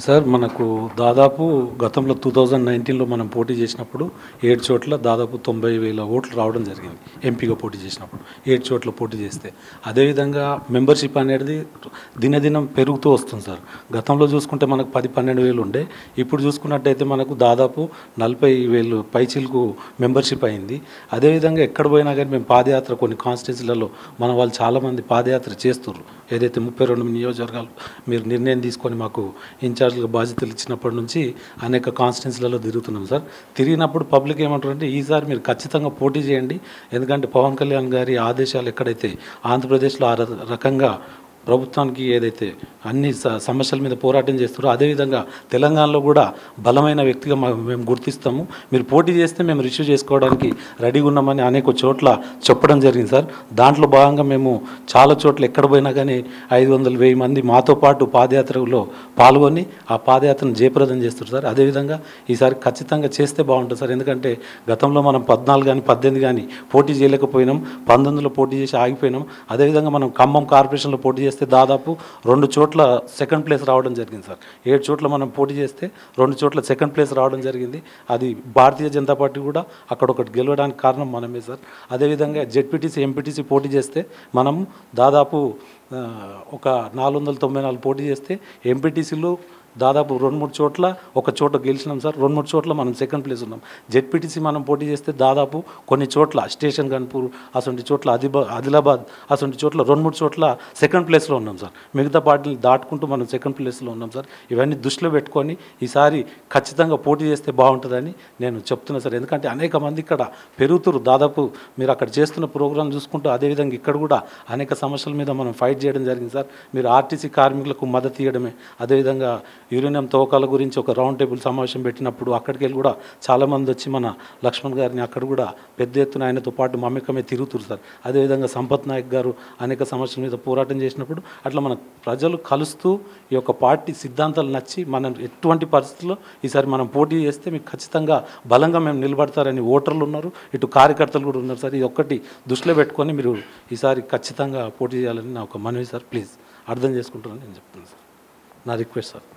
Sir మనకు దాదాపు గతంలో 2019లో మనం పోటీ చేసినప్పుడు 7 చోట్ల దాదాపు 90,000 ఓట్లు రావడం జరిగింది. ఎంపీగా పోటీ చేసినప్పుడు 7 చోట్ల పోటీ చేస్తే అదేవిధంగా మెంబర్షిప్ అనేది దినదినం పెరుగుతూ వస్తుంది సార్. గతంలో చూసుకుంటే మనకు 10-12 వేలు ఉండే, ఇప్పుడు చూసుకున్నట్టయితే మనకు దాదాపు 40,000 పైచిలకు మెంబర్షిప్ అయింది. అదేవిధంగా ఎక్కడ పోయినా కానీ మేము పాదయాత్ర కొన్ని కాన్స్టిట్యూన్సీలలో మన వాళ్ళు చాలామంది పాదయాత్ర చేస్తున్నారు. ఏదైతే 32 నియోజకవర్గాలు మీరు నిర్ణయం తీసుకొని మాకు ఇన్ఛార్జ్గా బాధ్యతలు ఇచ్చినప్పటి నుంచి అనేక కాన్స్టిట్యున్సీలలో తిరుగుతున్నాం సార్. తిరిగినప్పుడు పబ్లిక్ ఏమంటారంటే ఈసారి మీరు ఖచ్చితంగా పోటీ చేయండి, ఎందుకంటే పవన్ కళ్యాణ్ గారి ఆదేశాలు ఎక్కడైతే ఆంధ్రప్రదేశ్లో ఆ రకంగా ప్రభుత్వానికి ఏదైతే అన్ని సమస్యల మీద పోరాటం చేస్తారో అదేవిధంగా తెలంగాణలో కూడా బలమైన వ్యక్తిగా మేము గుర్తిస్తాము, మీరు పోటీ చేస్తే మేము రిసీవ్ చేసుకోవడానికి రెడీగా ఉన్నామని అనేక చోట్ల చెప్పడం జరిగింది సార్. దాంట్లో భాగంగా మేము చాలా చోట్ల ఎక్కడ పోయినా కానీ 500-1000 మంది మాతో పాటు పాదయాత్రలో పాల్గొని ఆ పాదయాత్రను జయప్రదం చేస్తారు సార్. అదేవిధంగా ఈసారి ఖచ్చితంగా చేస్తే బాగుంటుంది సార్, ఎందుకంటే గతంలో మనం 14 కానీ 18 కానీ పోటీ చేయలేకపోయినాం, 19లో పోటీ చేసి ఆగిపోయినాం. అదేవిధంగా మనం ఖమ్మం కార్పొరేషన్లో పోటీ చేస్తే దాదాపు 2 చోట్ల సెకండ్ ప్లేస్ రావడం జరిగింది సార్. 7 చోట్ల మనం పోటీ చేస్తే 2 చోట్ల సెకండ్ ప్లేస్ రావడం జరిగింది. అది భారతీయ జనతా పార్టీ కూడా అక్కడ ఒకటి గెలవడానికి కారణం మనమే సార్. అదేవిధంగా జెడ్పీటీసీ ఎంపీటీసీ పోటీ చేస్తే మనం దాదాపు ఒక 494 పోటీ చేస్తే ఎంపీటీసీలు దాదాపు 2-3 చోట్ల ఒక చోట గెలిచినాం సార్. 2-3 చోట్ల మనం సెకండ్ ప్లేస్ ఉన్నాం. జెడ్పీటీసీ మనం పోటీ చేస్తే దాదాపు కొన్ని చోట్ల స్టేషన్ గన్పూర్ అసొంటి చోట్ల ఆదిలాబాద్ అసొంటి చోట్ల 2-3 చోట్ల సెకండ్ ప్లేస్లో ఉన్నాం సార్. మిగతా పార్టీలు దాటుకుంటూ మనం సెకండ్ ప్లేస్లో ఉన్నాం సార్. ఇవన్నీ దృష్టిలో పెట్టుకొని ఈసారి ఖచ్చితంగా పోటీ చేస్తే బాగుంటుందని నేను చెప్తున్నా సార్. ఎందుకంటే అనేక మంది ఇక్కడ పెరుగుతురు. దాదాపు మీరు అక్కడ చేస్తున్న ప్రోగ్రాం చూసుకుంటూ అదేవిధంగా ఇక్కడ కూడా అనేక సమస్యల మీద మనం ఫైట్ చేయడం జరిగింది సార్. మీరు ఆర్టీసీ కార్మికులకు మద్దతు ఇవ్వడమే, అదేవిధంగా యురేనియం తవ్వకాల గురించి ఒక రౌండ్ టేబుల్ సమావేశం పెట్టినప్పుడు అక్కడికి వెళ్ళి కూడా చాలామంది వచ్చి మన లక్ష్మణ్ గారిని అక్కడ కూడా పెద్ద ఎత్తున ఆయనతో పాటు మమ్మకమే తిరుగుతున్నారు సార్. అదేవిధంగా సంపత్ నాయక్ గారు అనేక సమస్యల మీద పోరాటం చేసినప్పుడు అట్లా మన ప్రజలు కలుస్తూ ఈ యొక్క పార్టీ సిద్ధాంతాలు నచ్చి మనం ఎటువంటి పరిస్థితుల్లో ఈసారి మనం పోటీ చేస్తే మీకు ఖచ్చితంగా బలంగా మేము నిలబడతారని ఓటర్లు ఉన్నారు, ఇటు కార్యకర్తలు కూడా ఉన్నారు సార్. ఇది ఒక్కటి దృష్టిలో పెట్టుకొని మీరు ఈసారి ఖచ్చితంగా పోటీ చేయాలని నా ఒక మనవి సార్. ప్లీజ్ అర్థం చేసుకుంటారని నేను చెప్తున్నాను సార్, నా రిక్వెస్ట్ సార్.